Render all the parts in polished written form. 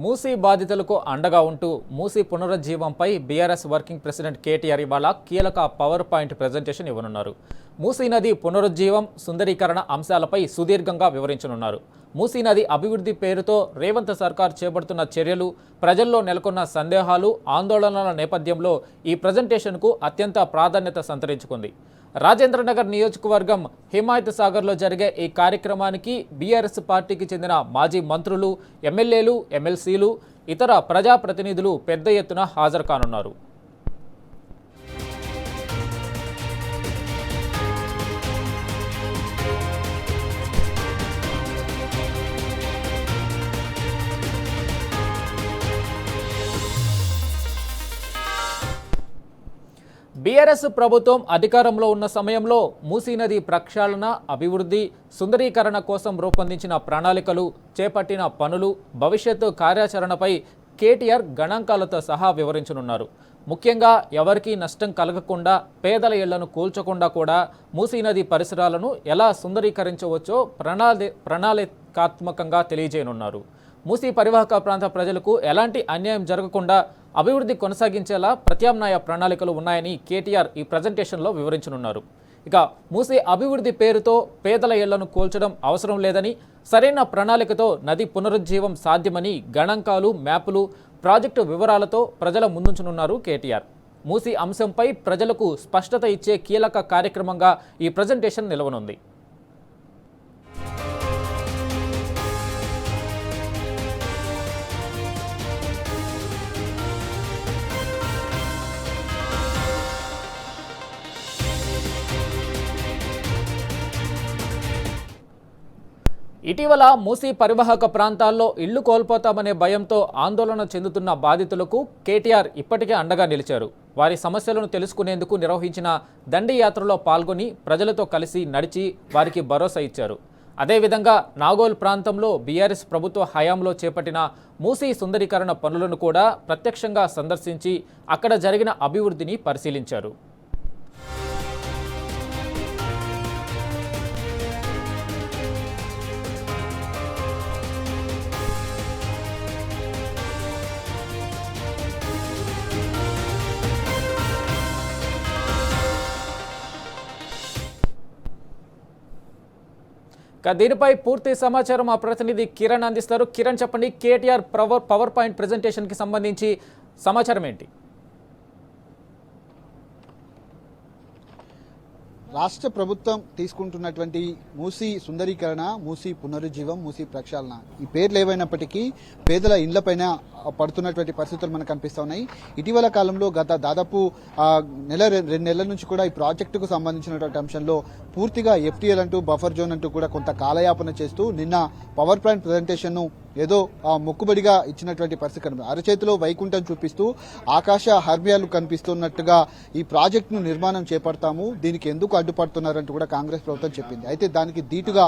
మూసీ బాధితులకు అండగా ఉంటూ మూసీ పునరుజ్జీవంపై బీఆర్ఎస్ వర్కింగ్ ప్రెసిడెంట్ కేటీఆర్ ఇవాళ కీలక పవర్ పాయింట్ ప్రెజెంటేషన్ ఇవ్వనున్నారు. మూసీ నది పునరుజ్జీవం, సుందరీకరణ అంశాలపై సుదీర్ఘంగా వివరించనున్నారు. మూసీ నది అభివృద్ధి పేరుతో రేవంత్ సర్కార్ చేపడుతున్న చర్యలు, ప్రజల్లో నెలకొన్న సందేహాలు, ఆందోళనల నేపథ్యంలో ఈ ప్రెజెంటేషన్కు అత్యంత ప్రాధాన్యత సంతరించుకుంది. రాజేంద్రనగర్ నియోజకవర్గం హిమాయత్ సాగర్లో జరిగే ఈ కార్యక్రమానికి బీఆర్ఎస్ పార్టీకి చెందిన మాజీ మంత్రులు, ఎమ్మెల్యేలు, ఎమ్మెల్సీలు, ఇతర ప్రజాప్రతినిధులు పెద్ద ఎత్తున హాజరు కానున్నారు. బీఆర్ఎస్ ప్రభుత్వం అధికారంలో ఉన్న సమయంలో మూసీ నది ప్రక్షాళన, అభివృద్ధి, సుందరీకరణ కోసం రూపొందించిన ప్రణాళికలు, చేపట్టిన పనులు, భవిష్యత్తు కార్యాచరణపై కేటీఆర్ గణాంకాలతో సహా వివరించనున్నారు. ముఖ్యంగా ఎవరికీ నష్టం కలగకుండా, పేదల ఇళ్లను కూల్చకుండా కూడా మూసీ నది పరిసరాలను ఎలా సుందరీకరించవచ్చో ప్రణాళికాత్మకంగా తెలియజేయనున్నారు. మూసీ పరివాహక ప్రాంత ప్రజలకు ఎలాంటి అన్యాయం జరగకుండా అభివృద్ధి కొనసాగించేలా ప్రత్యామ్నాయ ప్రణాళికలు ఉన్నాయని కేటీఆర్ ఈ ప్రజెంటేషన్లో వివరించనున్నారు. ఇక మూసీ అభివృద్ధి పేరుతో పేదల ఇళ్లను కూల్చడం అవసరం లేదని, సరైన ప్రణాళికతో నది పునరుజ్జీవం సాధ్యమని గణాంకాలు, మ్యాపులు, ప్రాజెక్టు వివరాలతో ప్రజల ముందుంచనున్నారు కేటీఆర్. మూసీ అంశంపై ప్రజలకు స్పష్టత ఇచ్చే కీలక కార్యక్రమంగా ఈ ప్రజెంటేషన్ నిలవనుంది. ఇటీవల మూసీ పరివాహక ప్రాంతాల్లో ఇళ్లు కోల్పోతామనే భయంతో ఆందోళన చెందుతున్న బాధితులకు కేటీఆర్ ఇప్పటికే అండగా నిలిచారు. వారి సమస్యలను తెలుసుకునేందుకు నిర్వహించిన దండి యాత్రలో పాల్గొని ప్రజలతో కలిసి నడిచి వారికి భరోసా ఇచ్చారు. అదేవిధంగా నాగోల్ ప్రాంతంలో బీఆర్ఎస్ ప్రభుత్వ హయాంలో చేపట్టిన మూసీ సుందరీకరణ పనులను కూడా ప్రత్యక్షంగా సందర్శించి అక్కడ జరిగిన అభివృద్ధిని పరిశీలించారు. దీనిపై పూర్తి సమాచారం మా ప్రతినిధి కిరణ్ అందిస్తారు. కిరణ్, చెప్పండి, కేటీఆర్ పవర్ పాయింట్ ప్రెజెంటేషన్కి సంబంధించి సమాచారం ఏంటి? రాష్ట్ర ప్రభుత్వం తీసుకుంటున్నటువంటి మూసీ సుందరీకరణ, మూసీ పునరుజ్జీవం, మూసీ ప్రక్షాళన, ఈ పేర్లు ఏవైనప్పటికీ పేదల ఇండ్లపైన పడుతున్నటువంటి పరిస్థితులు మనకు కనిపిస్తూ ఉన్నాయి. ఇటీవల కాలంలో గత దాదాపు రెండు నెలల నుంచి కూడా ఈ ప్రాజెక్టుకు సంబంధించినటువంటి అంశంలో పూర్తిగా ఎఫ్టీఎల్ అంటూ, బఫర్ జోన్ అంటూ కూడా కొంత కాలయాపన చేస్తూ నిన్న పవర్ పాయింట్ ప్రజెంటేషన్ ను ఏదో మొక్కుబడిగా ఇచ్చినటువంటి పరిస్థితి కనిపిస్తుంది. అరచేతిలో వైకుంఠం చూపిస్తూ ఆకాశ హర్మ్యాలు కనిపిస్తున్నట్టుగా ఈ ప్రాజెక్టును నిర్మాణం చేపడతాము, దీనికి ఎందుకు అడ్డుపడుతున్నారంటూ కూడా కాంగ్రెస్ ప్రభుత్వం చెప్పింది. అయితే దానికి ధీటుగా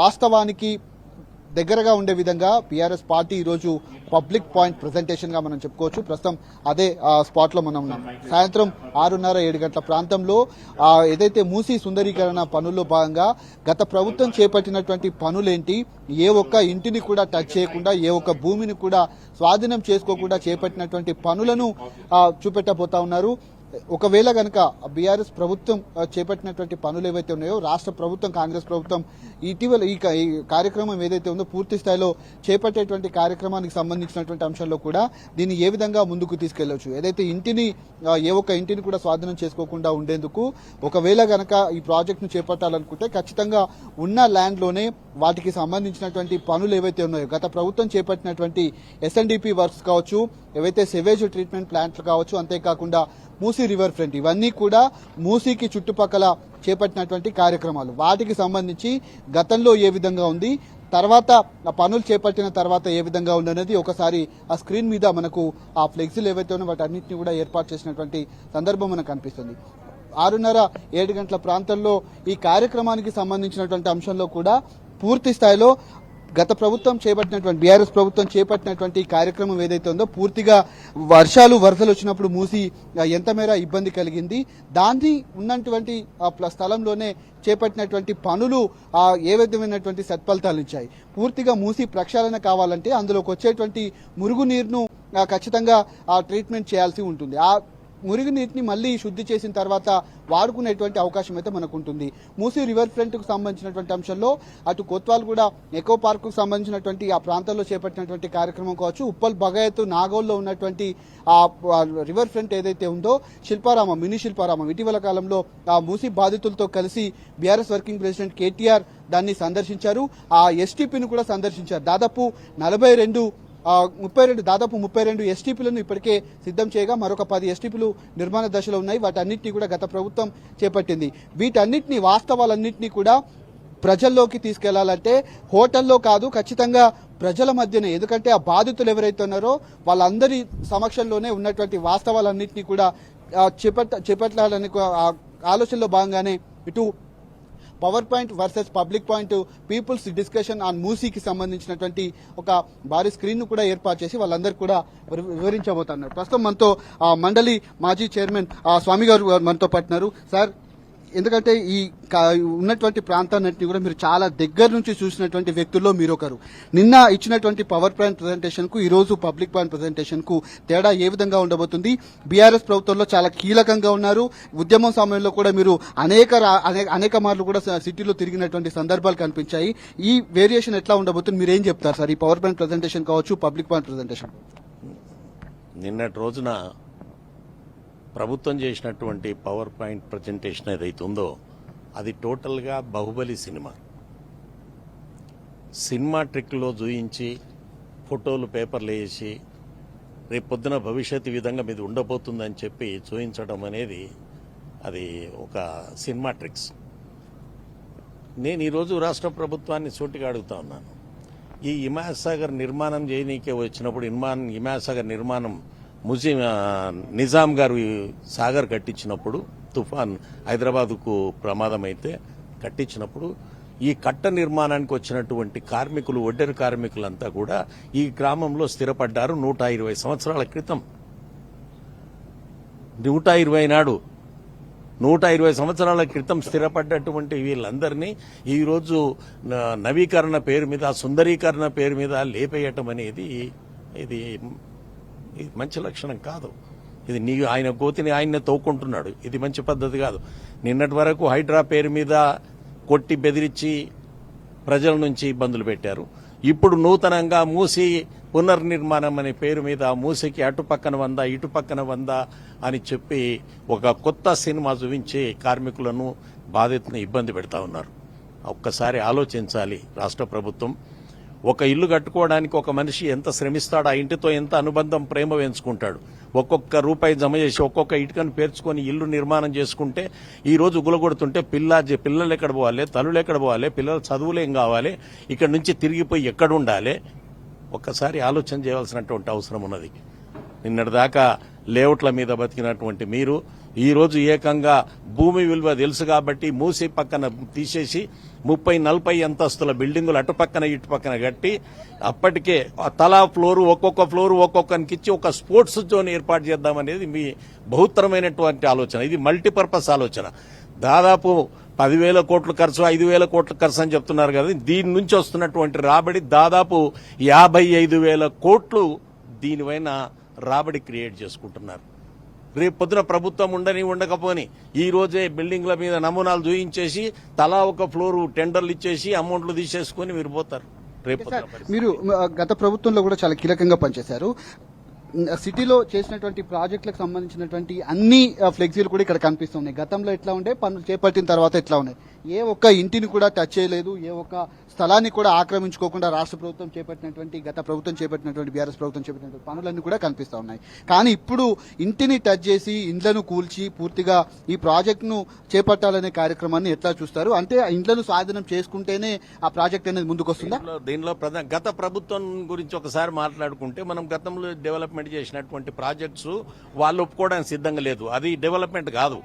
వాస్తవానికి దగ్గరగా ఉండే విధంగా బీఆర్ఎస్ పార్టీ ఈరోజు పబ్లిక్ పాయింట్ ప్రెజెంటేషన్ గా మనం చెప్పుకోవచ్చు. ప్రస్తుతం అదే స్పాట్ లో మనం ఉన్నాం. సాయంత్రం 6:30-7 గంటల ప్రాంతంలో ఏదైతే మూసీ సుందరీకరణ పనుల్లో భాగంగా గత ప్రభుత్వం చేపట్టినటువంటి పనులేంటి, ఏ ఒక్క ఇంటిని కూడా టచ్ చేయకుండా, ఏ ఒక్క భూమిని కూడా స్వాధీనం చేసుకోకుండా చేపట్టినటువంటి పనులను చూపెట్టబోతా ఉన్నారు. ఒకవేళ గనక బీఆర్ఎస్ ప్రభుత్వం చేపట్టినటువంటి పనులు ఏవైతే ఉన్నాయో, రాష్ట్ర ప్రభుత్వం, కాంగ్రెస్ ప్రభుత్వం ఇటీవల ఈ కార్యక్రమం ఏదైతే ఉందో పూర్తి స్థాయిలో చేపట్టేటువంటి కార్యక్రమానికి సంబంధించినటువంటి అంశంలో కూడా దీన్ని ఏ విధంగా ముందుకు తీసుకెళ్లొచ్చు, ఏదైతే ఏ ఒక్క ఇంటిని కూడా స్వాధీనం చేసుకోకుండా ఉండేందుకు ఒకవేళ గనక ఈ ప్రాజెక్ట్ ను చేపట్టాలనుకుంటే ఖచ్చితంగా ఉన్న ల్యాండ్ లోనే వాటికి సంబంధించినటువంటి పనులు ఏవైతే ఉన్నాయో, గత ప్రభుత్వం చేపట్టినటువంటి ఎస్ఎన్డిపి వర్క్స్ కావచ్చు, ఏవైతే సివేజ్ ట్రీట్మెంట్ ప్లాంట్లు కావచ్చు, అంతేకాకుండా మూసీ రివర్ ఫ్రంట్, ఇవన్నీ కూడా మూసీకి చుట్టుపక్కల చేపట్టినటువంటి కార్యక్రమాలు. వాటికి సంబంధించి గతంలో ఏ విధంగా ఉంది, తర్వాత పనులు చేపట్టిన తర్వాత ఏ విధంగా ఉండనేది ఒకసారి ఆ స్క్రీన్ మీద మనకు ఆ ఫ్లెక్సీలు ఏవైతే ఉన్నాయో వాటన్నింటినీ కూడా ఏర్పాటు చేసినటువంటి సందర్భం మనకు కనిపిస్తుంది. 6:30-7 గంటల ప్రాంతంలో ఈ కార్యక్రమానికి సంబంధించినటువంటి అంశంలో కూడా పూర్తి స్థాయిలో గత ప్రభుత్వం చేపట్టినటువంటి బీఆర్ఎస్ ప్రభుత్వం చేపట్టినటువంటి కార్యక్రమం ఏదైతే ఉందో పూర్తిగా వరదలు వచ్చినప్పుడు మూసి ఎంత మేర ఇబ్బంది కలిగింది, దాన్ని ఉన్నటువంటి స్థలంలోనే చేపట్టినటువంటి పనులు ఏ విధమైనటువంటి సత్ఫలితాలు ఇచ్చాయి. పూర్తిగా మూసి ప్రక్షాళన కావాలంటే అందులోకి వచ్చేటువంటి మురుగునీరును ఖచ్చితంగా ట్రీట్మెంట్ చేయాల్సి ఉంటుంది. ఆ మురుగునీటిని మళ్ళీ శుద్ధి చేసిన తర్వాత వాడుకునేటువంటి అవకాశం అయితే మనకు ఉంటుంది. మూసీ రివర్ ఫ్రంట్ కు సంబంధించినటువంటి అంశంలో అటు కొత్వాల్ కూడా ఎకో పార్క్ కు సంబంధించినటువంటి ఆ ప్రాంతాల్లో చేపట్టినటువంటి కార్యక్రమం కావచ్చు, ఉప్పల్ బగాయత్ నాగోల్లో ఉన్నటువంటి ఆ రివర్ ఫ్రంట్ ఏదైతే ఉందో శిల్పారామం, మినీ శిల్పారామం ఇటీవల కాలంలో ఆ మూసీ బాధితులతో కలిసి బీఆర్ఎస్ వర్కింగ్ ప్రెసిడెంట్ కేటీఆర్ దాన్ని సందర్శించారు. ఆ ఎస్టీపీని కూడా సందర్శించారు. దాదాపు 32 ఎస్టీపీలను ఇప్పటికే సిద్ధం చేయగా మరొక 10 ఎస్టీపీలు నిర్మాణ దశలో ఉన్నాయి. వాటన్నిటిని కూడా గత ప్రభుత్వం చేపట్టింది. వీటన్నిటిని వాస్తవాలన్నింటినీ కూడా ప్రజల్లోకి తీసుకెళ్లాలంటే హోటల్లో కాదు, ఖచ్చితంగా ప్రజల మధ్యనే. ఎందుకంటే ఆ బాధితులు ఎవరైతే ఉన్నారో వాళ్ళందరి సమక్షంలోనే ఉన్నటువంటి వాస్తవాలన్నింటినీ కూడా చేపట్టాలని ఆలోచనలో భాగంగానే ఇటు power point versus public point people's discussion on మూసీకి సంబంధించినటువంటి ఒక భారీ స్క్రీన్ ను కూడా ఏర్పాటు చేసి వాళ్ళందరూ కూడా వివరించబోతున్నారు. ప్రస్తుతం మనతో మండలి మాజీ చైర్మన్ స్వామి గారు మనతో పట్టినారు. సార్, ఎందుకంటే ఈ ఉన్నటువంటి ప్రాంతాన్నింటినీ కూడా మీరు చాలా దగ్గర నుంచి చూసినటువంటి వ్యక్తుల్లో మీరు ఒకరు. నిన్న ఇచ్చినటువంటి పవర్ పాయింట్ ప్రజెంటేషన్ కు ఈ రోజు పబ్లిక్ పాయింట్ ప్రజెంటేషన్ కు తేడా ఏ విధంగా ఉండబోతుంది? బీఆర్ఎస్ ప్రభుత్వంలో చాలా కీలకంగా ఉన్నారు. ఉద్యమం సమయంలో కూడా మీరు అనేక మార్లు కూడా సిటీలో తిరిగినటువంటి సందర్భాలు కనిపించాయి. ఈ వేరియేషన్ ఎట్లా ఉండబోతుంది? మీరు ఏం చెప్తారు సార్? ఈ పవర్ పాయింట్ ప్రజెంటేషన్ కావచ్చు, పబ్లిక్ పాయింట్ ప్రజెంటేషన్. నిన్నటి రోజున ప్రభుత్వం చేసినటువంటి పవర్ పాయింట్ ప్రజెంటేషన్ ఏదైతే ఉందో అది టోటల్గా బాహుబలి సినిమా ట్రిక్లో చూయించి ఫోటోలు పేపర్లు వేసి రేపు పొద్దున భవిష్యత్తు విధంగా మీద ఉండబోతుందని చెప్పి చూయించడం అనేది అది ఒక సినిమా ట్రిక్స్. నేను ఈరోజు రాష్ట్ర ప్రభుత్వాన్ని సూటిగా అడుగుతా ఉన్నాను. ఈ హిమాయత్ సాగర్ నిర్మాణం చేయనీకే వచ్చినప్పుడు హిమాయత్ సాగర్ నిర్మాణం నిజాం గారు సాగర్ కట్టించినప్పుడు, తుఫాన్ హైదరాబాద్కు ప్రమాదం అయితే కట్టించినప్పుడు ఈ కట్ట నిర్మాణానికి వచ్చినటువంటి కార్మికులు, ఒడ్డెరు కార్మికులంతా కూడా ఈ గ్రామంలో స్థిరపడ్డారు 120 సంవత్సరాల క్రితం. 120 సంవత్సరాల క్రితం స్థిరపడ్డటువంటి వీళ్ళందరినీ ఈరోజు నవీకరణ పేరు మీద, సుందరీకరణ పేరు మీద లేపేయటం అనేది ఇది మంచి లక్షణం కాదు. ఇది ఆయన గోతిని ఆయన్నే తోకుంటున్నాడు. ఇది మంచి పద్ధతి కాదు. నిన్నటి వరకు హైడ్రా పేరు మీద కొట్టి బెదిరించి ప్రజల నుంచి ఇబ్బందులు పెట్టారు. ఇప్పుడు నూతనంగా మూసి పునర్నిర్మాణం అనే పేరు మీద మూసికి అటుపక్కన 100 ఇటుపక్కన 100 అని చెప్పి ఒక కొత్త సినిమా చూపించి కార్మికులను, బాధితులను ఇబ్బంది పెడతా ఉన్నారు. ఒక్కసారి ఆలోచించాలి రాష్ట్ర ప్రభుత్వం. ఒక ఇల్లు కట్టుకోవడానికి ఒక మనిషి ఎంత శ్రమిస్తాడు, ఆ ఇంటితో ఎంత అనుబంధం, ప్రేమ పెంచుకుంటాడు. ఒక్కొక్క రూపాయి జమ చేసి ఒక్కొక్క ఇటుకను పేర్చుకొని ఇల్లు నిర్మాణం చేసుకుంటే ఈ రోజు గులగొడుతుంటే పిల్లలు ఎక్కడ పోవాలి, తల్లులు ఎక్కడ పోవాలి, పిల్లల చదువులు ఏం కావాలి, ఇక్కడ నుంచి తిరిగిపోయి ఎక్కడ ఉండాలి, ఒక్కసారి ఆలోచన చేయవలసినటువంటి అవసరం ఉన్నది. నిన్నటిదాకా లేఅవుట్ల మీద బతికినటువంటి మీరు ఈ రోజు ఏకంగా భూమి విలువ తెలుసు కాబట్టి మూసి పక్కన తీసేసి 30-40 అంతస్తుల బిల్డింగులు అటుపక్కన ఇటుపక్కన కట్టి అప్పటికే తలా ఫ్లోరు ఒక్కొక్క ఫ్లోరు ఒక్కొక్కరికిచ్చి ఒక స్పోర్ట్స్ జోన్ ఏర్పాటు చేద్దామనేది మీ బహుత్తరమైనటువంటి ఆలోచన. ఇది మల్టీపర్పస్ ఆలోచన. దాదాపు 10,000 కోట్లు ఖర్చు, 5,000 కోట్ల ఖర్చు అని చెప్తున్నారు కదా. దీని నుంచి వస్తున్నటువంటి రాబడి దాదాపు 55,000 కోట్లు దీనిపైన రాబడి క్రియేట్ చేసుకుంటున్నారు. రేపు పొద్దున ప్రభుత్వం ఉండకపోని ఈ రోజే బిల్డింగ్ల మీద నమూనాలు చూయించేసి తలా ఒక ఫ్లోర్ టెండర్లు ఇచ్చేసి అమౌంట్లు తీసేసుకుని మీరు పోతారు. రేపు మీరు గత ప్రభుత్వంలో కూడా చాలా కీలకంగా పనిచేశారు. సిటీలో చేసినటువంటి ప్రాజెక్టులకు సంబంధించినటువంటి అన్ని ఫ్లెక్సీలు కూడా ఇక్కడ కనిపిస్తున్నాయి. గతంలో ఎట్లా ఉండే, పనులు చేపట్టిన తర్వాత ఎట్లా ఉన్నాయి? ఏ ఒక్క ఇంటిని కూడా టచ్ చేయలేదు, ఏ ఒక్క స్థలాన్ని కూడా ఆక్రమించుకోకుండా రాష్ట్ర ప్రభుత్వం చేపట్టినటువంటి, గత ప్రభుత్వం చేపట్టినటువంటి, బీఆర్ఎస్ ప్రభుత్వం చేపట్టినటువంటి పనులన్నీ కూడా కనిపిస్తా ఉన్నాయి. కానీ ఇప్పుడు ఇంటిని టచ్ చేసి ఇండ్లను కూల్చి పూర్తిగా ఈ ప్రాజెక్టును చేపట్టాలనే కార్యక్రమాన్ని ఎట్లా చూస్తారు? అంటే ఇండ్లను స్వాధీనం చేసుకుంటేనే ఆ ప్రాజెక్ట్ అనేది ముందుకు వస్తుందా? దీనిలో గత ప్రభుత్వం గురించి ఒకసారి మాట్లాడుకుంటే, మనం గతంలో డెవలప్మెంట్ చేసినటువంటి ప్రాజెక్ట్స్ వాళ్ళు ఒప్పుకోవడానికి సిద్ధంగా లేదు. అది డెవలప్మెంట్ కాదు.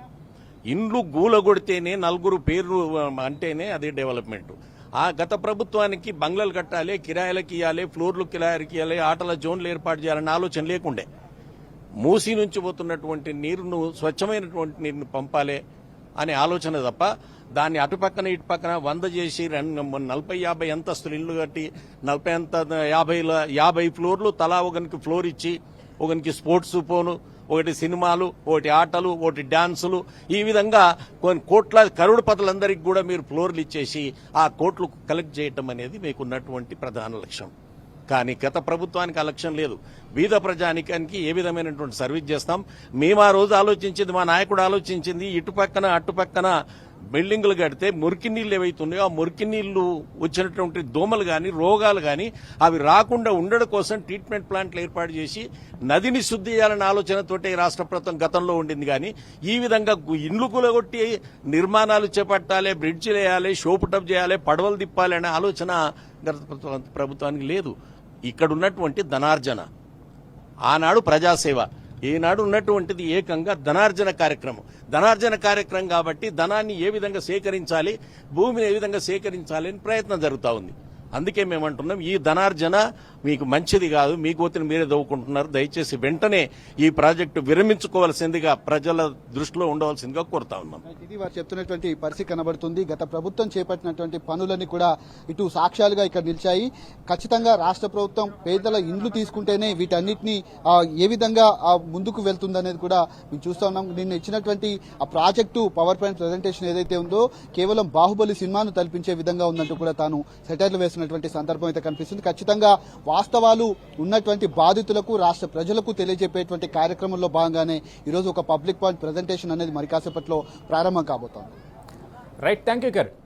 ఇండ్లు గూలగొడితేనే, నలుగురు పేర్లు అంటేనే అది డెవలప్మెంట్. ఆ గత ప్రభుత్వానికి బంగ్లాలు కట్టాలి, కిరాయిలకు ఇవ్వాలి, ఫ్లోర్లు కిరాయికి ఇవ్వాలి, ఆటల జోన్లు ఏర్పాటు చేయాలన్న ఆలోచన లేకుండే. మూసీ నుంచి పోతున్నటువంటి నీరును స్వచ్ఛమైనటువంటి నీరును పంపాలి అనే ఆలోచన తప్ప దాన్ని అటుపక్కన ఇటు పక్కన 100 చేసి 40-50 అంతస్తులు ఇల్లు కట్టి 50 ఫ్లోర్లు తలా ఒకనికి ఫ్లోర్ ఇచ్చి ఒకనికి స్పోర్ట్స్ పోను, ఒకటి సినిమాలు, ఒకటి ఆటలు, ఒకటి డాన్సులు, ఈ విధంగా కొన్ని కరోడుపతులందరికీ కూడా మీరు ఫ్లోర్లు ఇచ్చేసి ఆ కోట్లు కలెక్ట్ చేయటం అనేది మీకున్నటువంటి ప్రధాన లక్ష్యం. కానీ గత ప్రభుత్వానికి ఆ లక్ష్యం లేదు. బీద ప్రజానికానికి ఏ విధమైనటువంటి సర్వీస్ చేస్తాం మేము ఆ రోజు ఆలోచించింది, మా నాయకుడు ఆలోచించింది, ఇటుపక్కన అటుపక్కన బిల్డింగులు కడితే మురికి నీళ్లు ఏవైతున్నాయో ఆ మురికి నీళ్లు వచ్చినటువంటి దోమలు కానీ రోగాలు కానీ అవి రాకుండా ఉండడం కోసం ట్రీట్మెంట్ ప్లాంట్లు ఏర్పాటు చేసి నదిని శుద్ధి చేయాలనే ఆలోచనతోటే రాష్ట్ర ప్రభుత్వం గతంలో ఉండింది. కానీ ఈ విధంగా ఇండ్లు కూలగొట్టి నిర్మాణాలు చేపట్టాలి, బ్రిడ్జిలు వేయాలి, షోపుటప్ చేయాలి, పడవలు తిప్పాలి అనే ఆలోచన గత ప్రభుత్వానికి లేదు. ఇక్కడ ఉన్నటువంటి ధనార్జన, ఆనాడు ప్రజాసేవ, ఈనాడు ఉన్నటువంటిది ఏకంగా ధనార్జన కార్యక్రమం కాబట్టి ధనాన్ని ఏ విధంగా సేకరించాలి, భూమిని ఏ విధంగా సేకరించాలి అని ప్రయత్నం జరుగుతూ ఉంది. అందుకే మేమంటున్నాం ఈ ధనార్జన మీకు మంచిది కాదు, మీ గోతిని మీరే దవ్వుకుంటున్నారు. దయచేసి వెంటనే ఈ ప్రాజెక్టు విరమించుకోవాల్సిందిగా ప్రజల దృష్టిలో ఉండవలసిందిగా కోరుతా ఉన్నాం. ఇది వారు చెప్తున్నటువంటి పరిస్థితి కనబడుతుంది. గత ప్రభుత్వం చేపట్టినటువంటి పనులన్నీ కూడా ఇటు సాక్ష్యాలుగా ఇక్కడ నిలిచాయి. ఖచ్చితంగా రాష్ట్ర ప్రభుత్వం పేదల ఇండ్లు తీసుకుంటేనే వీటన్నిటిని ఏ విధంగా ముందుకు వెళ్తుందనేది కూడా మేము చూస్తా ఉన్నాం. నిన్న ఇచ్చినటువంటి ఆ ప్రాజెక్టు పవర్ పాయింట్ ప్రజెంటేషన్ ఏదైతే ఉందో కేవలం బాహుబలి సినిమాను తలపించే విధంగా ఉందంటూ కూడా తాను సెటైర్లు వేస్తున్నటువంటి సందర్భం అయితే కనిపిస్తుంది. ఖచ్చితంగా వాస్తవాలు ఉన్నటువంటి బాధితులకు, రాష్ట్ర ప్రజలకు తెలియజెప్పేటువంటి కార్యక్రమంలో భాగంగానే ఈరోజు ఒక పబ్లిక్ పాయింట్ ప్రజెంటేషన్ అనేది మరి కాసేపట్లో ప్రారంభం కాబోతోంది. Right, thank you.